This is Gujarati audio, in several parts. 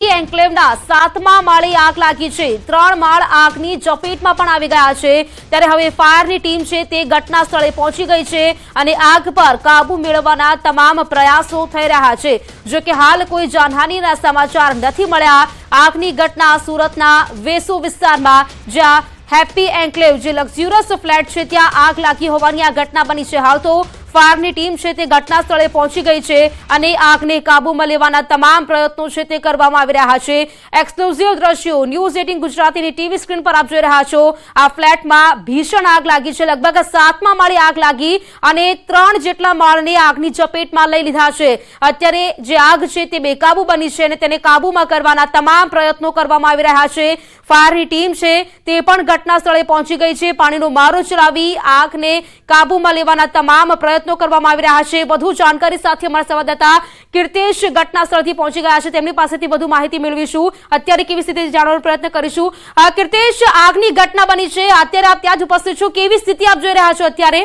એન્ક્લેવના 7મા માળે આગ લાગી છે। 3 માળ આગની ઝપેટમાં પણ આવી ગયા છે। ત્યારે હવે ફાયરની ટીમ છે તે ઘટના સ્થળે પહોંચી ગઈ છે અને આગ પર કાબુ મેળવવાના તમામ પ્રયાસો થઈ રહ્યા છે। જો કે હાલ કોઈ જાનહાનિના સમાચાર નથી મળ્યા। આગની ઘટના સુરતના વેસુ વિસ્તારમાં જ્યાં હેપી એન્ક્લેવ જે લક્ઝ્યુરિયસ ફ્લેટ છે ત્યાં આગ લાગી હોવાની આ ઘટના બની છે। હાલ તો फायरनी टीम है ते घटना स्थले पहुंची गई है और आग ने काबू में लेवाना तमाम प्रयत्नों है ते करवामां आवी रह्या छे। एक्सक्लूसिव दृश्यो न्यूज 18 गुजराती नी टीवी स्क्रीन पर आप जोई रह्या छो। आ फ्लेट में भीषण आग लगी है। लगभग 7मा माळे आग लगी और 3 जेटला माळने आगनी चपेट में लई लीधा छे। अत्यारे जे आग है ते बेकाबू बनी है तेने काबू में करवाना तमाम प्रयत्नों करवामां आवी रह्या छे। फायरनी टीम है ते पण घटना स्थले पहुंची गई है। पाणीनो मारो चलावी आग ने काबू में लेवाना तमाम प्रयत्नों करवामां आवी रह्या छे। વધુ જાણકારી સાથે અમારા સંવાદદાતા કીર્તેશ ઘટના સ્થળથી પહોંચી ગયા છે। તેમની પાસેથી વધુ માહિતી મેળવીશું। અત્યારે કેવી સ્થિતિ જાણવાનો પ્રયત્ન કરીશું। કીર્તેશ, આગની ઘટના બની છે, અત્યારે આપ ત્યાં જ ઉપસ્થિત છો, કેવી સ્થિતિ આપ જોઈ રહ્યા છો અત્યારે?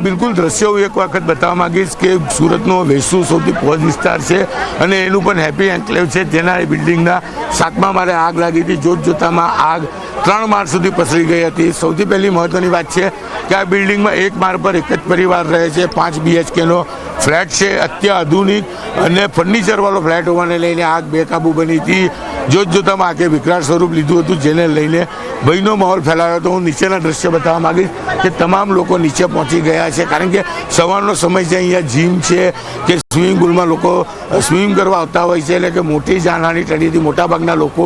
बिल्कुल दृश्यों एक वक्त बतावा मांगीश कि सूरतनो वेसू सौथी पौज विस्तार है और एनु पण हेपी एन्क्लेव है। तेना बिल्डिंगना 7मा माळे आग लगी थी। जोत जोतामां आग 3 माळ सुधी पसरी गई थी। सौथी पहली महत्वनी बात है कि आ बिल्डिंग में एक माळ पर एक ज परिवार रहे छे। 5 BHK नो फ्लेट है, अत्याधुनिक और फर्निचर वालो फ्लेट होवाने लईने आग बेकाबू बनी थी। जोत जोतामां आगे विकराल स्वरूप लीधुं हतुं, जेने लईने भयनो माहौल फैलायो तो हूँ नीचेना दृश्य बतावा मांगीश कि तमाम लोग नीचे पहुंची गया है। कारण के सवारनो समय है, अहींया जीम है कि स्विमिंग पूल में लोग स्विमिंग करवा आवता होय छे। एटले के मोटी जानहानी टळी थी। मोटा भागना लोग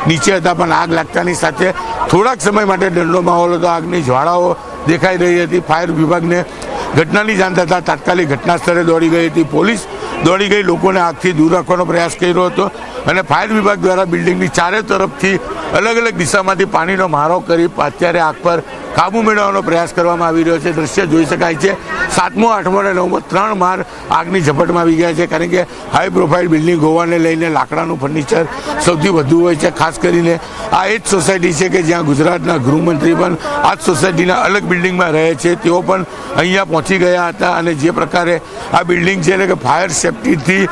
नीचे हता पण आग लागतानी साथे थोड़ाक समय माटे डरनो माहौल हतो। आगनी ज्वाळाओ देखाई रही थी। फायर विभाग ने घटनानी जाण थता तात्कालिक घटना स्थळे दौड़ी गई थी। पोलीस दौड़ी गई, लोगों ने आगथी दूर रखवानो प्रयास कर्यो हतो અને ફાયર વિભાગ દ્વારા બિલ્ડિંગની ચારે તરફથી અલગ અલગ દિશામાંથી પાણીનો મારો કરી અત્યારે આગ પર કાબુ મેળવવાનો પ્રયાસ કરવામાં આવી રહ્યો છે। દ્રશ્ય જોઈ શકાય છે। 7મો 8મો અને 9મો 3 માળ આગની ઝપટમાં આવી ગયા છે। કારણ કે હાઈ પ્રોફાઇલ બિલ્ડિંગ હોવાને લઈને લાકડાનું ફર્નિચર સૌથી વધુ હોય છે। ખાસ કરીને આ એ જ સોસાયટી છે કે જ્યાં ગુજરાતના ગૃહમંત્રી પણ આ જ સોસાયટીના અલગ બિલ્ડિંગમાં રહે છે। તેઓ પણ અહીંયા પહોંચી ગયા હતા અને જે પ્રકારે આ બિલ્ડિંગ છે એટલે કે ફાયર સેફ્ટીથી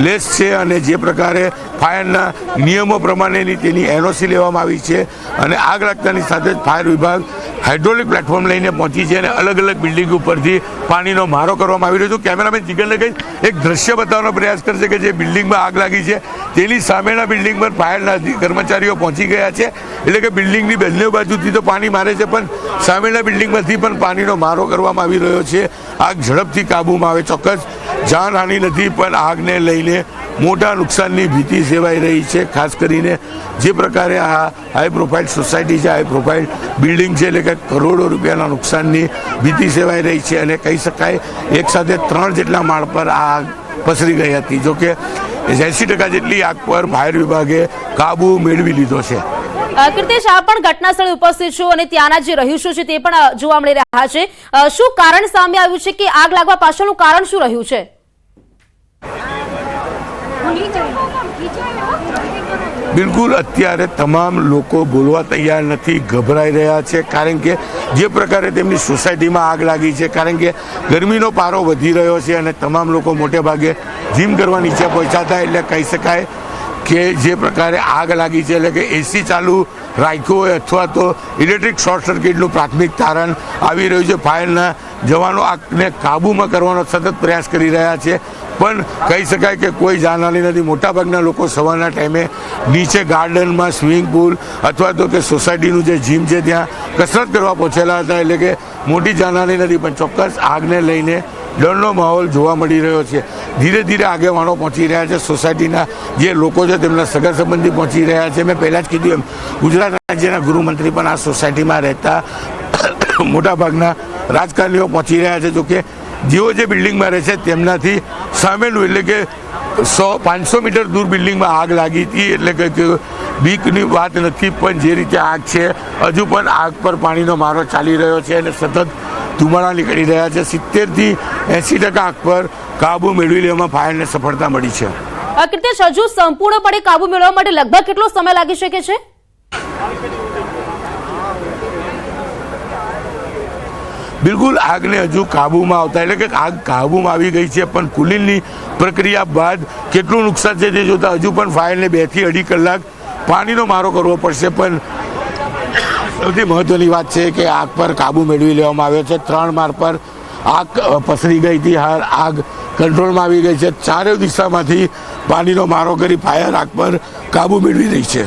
લેસ છે અને જે પ્રકારે ફાયરના નિયમો પ્રમાણેની તેની NOC લેવામાં આવી છે અને આગ લાગતાની સાથે જ ફાયર વિભાગ હાઇડ્રોલિક પ્લેટફોર્મ લઈને પહોંચી છે અને અલગ અલગ બિલ્ડિંગ ઉપરથી પાણીનો મારો કરવામાં આવી રહ્યો છે। કેમેરામેન જીગરને કઈ એક દ્રશ્ય બતાવવાનો પ્રયાસ કરશે કે જે બિલ્ડિંગમાં આગ લાગી છે તેની સામેના બિલ્ડિંગ પર ફાયરના કર્મચારીઓ પહોંચી ગયા છે। એટલે કે બિલ્ડિંગની બંને બાજુથી તો પાણી મારે છે પણ સામેના બિલ્ડિંગમાંથી પણ પાણીનો મારો કરવામાં આવી રહ્યો છે। આગ ઝડપથી કાબૂમાં આવે। ચોક્કસ જાનહાનિ નથી પણ આગને લઈને મોટા નુકસાનની ભીતિ સેવાઈ રહી છે। ખાસ કરીને જે પ્રકારે આ હાઈ પ્રોફાઇલ સોસાયટી છે, હાઈ પ્રોફાઇલ બિલ્ડિંગ છે એટલે કે કરોડો રૂપિયાના નુકસાનની ભીતિ સેવાઈ રહી છે અને કહી શકાય એક સાથે 3 જેટલા માળ પર આગ પસરી ગઈ હતી। જોકે 80% જેટલી આગ પર ફાયર વિભાગે કાબુ મેળવી લીધો છે। કીર્તેશ, આપ પણ ઘટના સ્થળે ઉપસ્થિત છો અને ત્યાંના જે રહીશો છે તે પણ જોવા મળી રહ્યા છે। શું કારણ સામે આવ્યું છે કે આગ લાગવા પાછળનું કારણ શું રહ્યું છે? બિલકુલ અત્યારે તમામ લોકો બોલવા તૈયાર નથી, ગભરાઈ રહ્યા છે। કારણ કે જે પ્રકારે તેમની સોસાયટીમાં આગ લાગી છે, કારણ કે ગરમીનો પારો વધી રહ્યો છે અને તમામ લોકો મોટે ભાગે જીમ કરવા નીચે પહોંચ્યા હતા। એટલે કહી શકાય કે જે પ્રકારે આગ લાગી છે એટલે કે AC ચાલુ રાખ્યો હોય અથવા તો ઇલેક્ટ્રિક શોર્ટ સર્કિટનું પ્રાથમિક તારણ આવી રહ્યું છે। ફાયરના જવાનો આગને કાબૂમાં કરવાનો સતત પ્રયાસ કરી રહ્યા છે પણ કહી શકાય કે કોઈ જાનહાનિ નથી। મોટાભાગના લોકો સવારના ટાઈમે નીચે ગાર્ડનમાં સ્વિમિંગ પુલ અથવા તો કે સોસાયટીનું જે જીમ છે ત્યાં કસરત કરવા પહોંચેલા હતા। એટલે કે મોટી જાનહાનિ નથી પણ ચોક્કસ આગને લઈને ડરનો માહોલ જોવા મળી રહ્યો છે। ધીરે ધીરે આગેવાનો પહોંચી રહ્યા છે। સોસાયટીના જે લોકો છે તેમના સગા સંબંધી પહોંચી રહ્યા છે। મેં પહેલાં જ કીધું એમ ગુજરાત રાજ્યના ગૃહમંત્રી પણ આ સોસાયટીમાં રહેતા મોટાભાગના રાજકારણીઓ પહોંચી રહ્યા છે। જોકે જેઓ જે બિલ્ડિંગમાં રહે છે તેમનાથી સામેનું એટલે કે 100-500 મીટર દૂર બિલ્ડિંગમાં આગ લાગી હતી। એટલે કે બીકની વાત નથી પણ જે રીતે આગ છે હજુ પણ આગ પર પાણીનો મારો ચાલી રહ્યો છે અને સતત ધુમાડા નીકળી રહ્યા છે। 70 થી 80% આગ પર કાબુ મેળવી લેવામાં ફાયરને સફળતા મળી છે। કીર્તેશ, હજુ સંપૂર્ણપણે કાબુ મેળવવા માટે લગભગ કેટલો સમય લાગી શકે છે? બિલકુલ આગને હજુ કાબૂમાં આવતા એટલે કે આગ કાબૂમાં આવી ગઈ છે, પણ કુલિંગની પ્રક્રિયા બાદ કેટલું નુકસાન છે તે જોતાં હજુ પણ ફાયરને 2 થી 2.5 કલાક પાણીનો મારો કરવો પડશે. પણ સૌથી મહત્ત્વની વાત છે કે આગ પર કાબૂ મેળવી લેવામાં આવ્યો છે. 3 માળ પર આગ પસરી ગઈ હતી, હાલ આગ કંટ્રોલમાં આવી ગઈ છે. ચારે દિશામાંથી પાણીનો મારો કરી ફાયર આગ પર કાબૂ મેળવી રહી છે.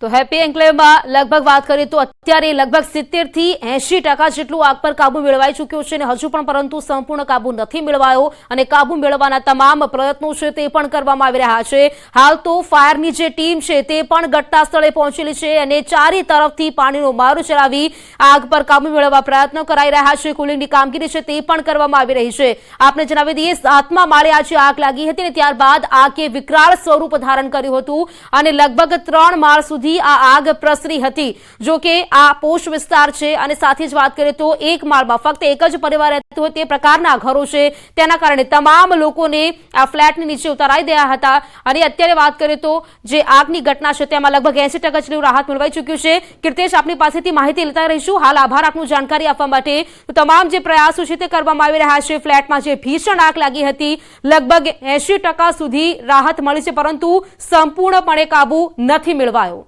તો હેપી એન્કલેવમાં લગભગ વાત કરીએ તો અત્યારે લગભગ 70 થી 80% જેટલું આગ પર કાબુ મેળવાઈ ચૂક્યો છે અને હજુ પણ પરંતુ સંપૂર્ણ કાબુ નથી મેળવાયો અને કાબુ મેળવવાના તમામ પ્રયત્નો છે તે પણ કરવામાં આવી રહ્યા છે. હાલ તો ફાયરની જે ટીમ છે તે પણ ઘટના સ્થળે પહોંચેલી છે અને ચારે તરફથી પાણીનો મારો ચલાવી આગ પર કાબુ મેળવવા પ્રયત્નો કરાઈ રહ્યા છે. કુલિંગની કામગીરી છે તે પણ કરવામાં આવી રહી છે. આપને જણાવી દઈએ 7મા માળે આજે આગ લાગી હતી અને ત્યારબાદ આગે વિકરાળ સ્વરૂપ ધારણ કર્યું હતું અને લગભગ 3 માળ સુધી આ આગ પ્રસરી હતી. જો કે આ પોશ વિસ્તાર છે અને સાથે જ વાત કરીએ તો એક માળમાં ફક્ત એક જ પરિવાર રહેતો હોય તે પ્રકારના ઘરો છે, તેના કારણે તમામ લોકોને આ ફ્લેટની નીચે ઉતારાઈ ગયા હતા અને અત્યારે વાત કરીએ તો જે આગની ઘટના છે તેમાં લગભગ 80% જેટલું રાહત મેળવાઈ ચૂક્યું છે. કીર્તેશ, આપની પાસેથી માહિતી લેતા રહીશું. હાલ આભાર આપનું જાણકારી આપવા માટે. તો તમામ જે પ્રયાસો છે તે કરવામાં આવી રહ્યા છે. ફ્લેટમાં જે ભીષણ આગ લાગી હતી લગભગ 80% સુધી રાહત મળી છે, પરંતુ સંપૂર્ણપણે કાબુ નથી મેળવાયો.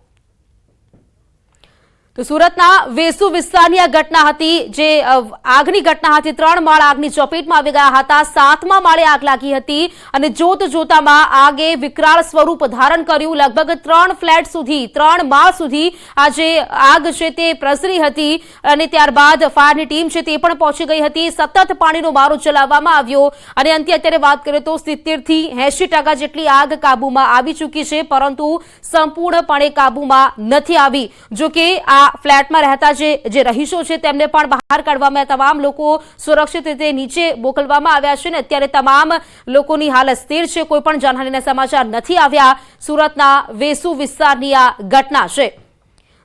તો સુરતના વેસુ વિસ્તારની આ ઘટના હતી, જે આગની ઘટના હતી. 3 માળ આગની ચપેટમાં આવી ગયા હતા. 7મા માળે આગ લાગી હતી અને જોતજોતામાં આગે વિકરાળ સ્વરૂપ ધારણ કર્યું. લગભગ 3 ફ્લેટ સુધી 3 માળ સુધી આ જે આગ છે તે પ્રસરી હતી અને ત્યારબાદ ફાયરની ટીમ છે તે પણ પહોંચી ગઈ હતી. સતત પાણીનો મારો ચલાવવામાં આવ્યો અને અંતે અત્યારે વાત કરીએ તો 70 થી 80% જેટલી આગ કાબૂમાં આવી ચૂકી છે, પરંતુ સંપૂર્ણપણે કાબૂમાં નથી આવી. જો કે આ ફ્લેટમાં રહેતા જે રહીશો છે તેમને પણ બહાર કાઢવામાં, તમામ લોકો સુરક્ષિત રીતે નીચે મોકલવામાં આવ્યા છે ને અત્યારે તમામ લોકોની હાલત સ્થિર છે. કોઈ પણ જાનહાનિના સમાચાર નથી આવ્યા. સુરતના વેસુ વિસ્તારની આ ઘટના છે.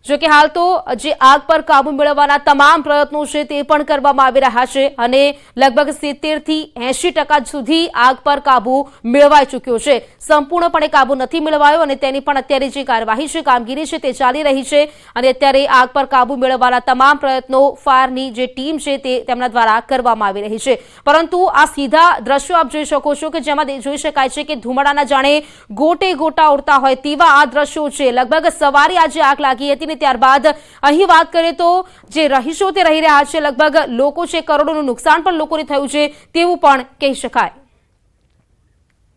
જો કે હાલ તો જે આગ પર કાબુ મેળવવાના તમામ પ્રયત્નો છે તે પણ કરવામાં આવી રહ્યા છે અને લગભગ 70 થી 80% સુધી આગ પર કાબુ મેળવાઈ ચૂક્યો છે. સંપૂર્ણપણે કાબુ નથી મેળવાયો અને તેની પણ અત્યારે જે કાર્યવાહી છે, કામગીરી છે તે ચાલી રહી છે અને અત્યારે આગ પર કાબુ મેળવવાના તમામ પ્રયત્નો ફાયરની જે ટીમ છે તે તેમના દ્વારા કરવામાં આવી રહી છે. પરંતુ આ સીધા દ્રશ્યો આપ જોઈ શકો છો કે જેમાં જોઈ શકાય છે કે ધુમાડાના જાણે ગોટે ગોટા ઉડતા હોય તેવા આ દ્રશ્યો છે. લગભગ સવારે આજે આગ લાગી હતી. ત્યારબાદ અહીં વાત કરીએ તો જે રહીશો તે રહી રહ્યા છે, લગભગ લોકો છે, કરોડોનું નુકસાન પણ લોકોને થયું છે તેવું પણ કહી શકાય.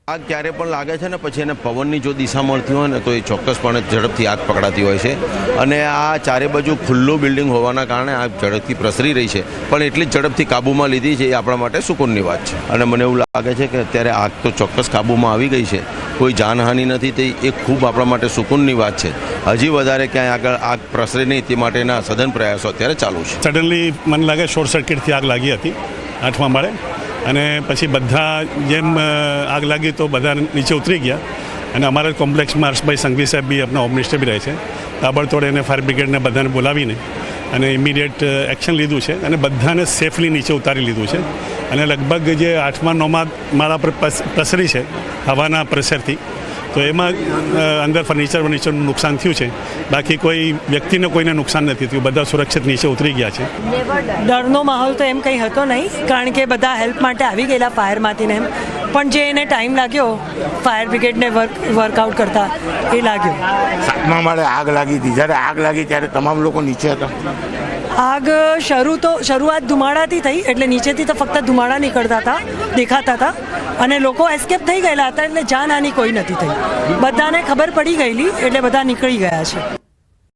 આગ ક્યારે પણ લાગે છે ને પછી એને પવનની જો દિશા મળતી હોય ને તો એ ચોક્કસપણે ઝડપથી આગ પકડાતી હોય છે અને આ ચારે બાજુ ખુલ્લું બિલ્ડિંગ હોવાના કારણે આગ ઝડપથી પ્રસરી રહી છે, પણ એટલી જ ઝડપથી કાબૂમાં લીધી છે એ આપણા માટે સુકૂનની વાત છે. અને મને એવું લાગે છે કે અત્યારે આગ તો ચોક્કસ કાબૂમાં આવી ગઈ છે, કોઈ જાનહાનિ નથી, તે એ ખૂબ આપણા માટે સુકૂનની વાત છે. હજી વધારે ક્યાંય આગળ આગ પ્રસરે નહીં તે માટેના સઘન પ્રયાસો અત્યારે ચાલુ છે. સડનલી મને લાગે શોર્ટ સર્કિટથી આગ લાગી હતી 8મા માળે અને પછી બધા જેમ આગ લાગી તો બધા નીચે ઉતરી ગયા અને અમારા કોમ્પ્લેક્સમાં હર્ષભાઈ સંઘવી સાહેબ બી આપણા હોમ મિનિસ્ટર બી રહે છે. તાબડતોડ એને ફાયર બ્રિગેડને બધાને બોલાવીને અને ઇમિડિયેટ એક્શન લીધું છે અને બધાને સેફલી નીચે ઉતારી લીધું છે અને લગભગ જે 8મા 9મા માળા પર પ્રસરી છે હવાના પ્રેશરથી, તો એમાં અંદર ફર્નિચરનું નુકસાન થયું છે. બાકી કોઈ વ્યક્તિને કોઈને નુકસાન નથી થયું, બધા સુરક્ષિત નીચે ઉતરી ગયા છે. ડરનો માહોલ તો એમ કંઈ હતો નહીં, કારણ કે બધા હેલ્પ માટે આવી ગયેલા ફાયરમાંથી ને એમ, પણ જે એને ટાઈમ લાગ્યો ફાયર બ્રિગેડને વર્કઆઉટ કરતા એ લાગ્યો. 7મા માળે આગ લાગી હતી. જ્યારે આગ લાગી ત્યારે તમામ લોકો નીચે હતા. આગ શરૂઆત ધુમાડાથી થઈ, એટલે નીચેથી તો ફક્ત ધુમાડા નીકળતા હતા, દેખાતા હતા અને લોકો એસ્કેપ થઈ ગયેલા હતા, એટલે જાનહાનિ કોઈ નથી થઈ. બધાને ખબર પડી ગયેલી એટલે બધા નીકળી ગયા છે.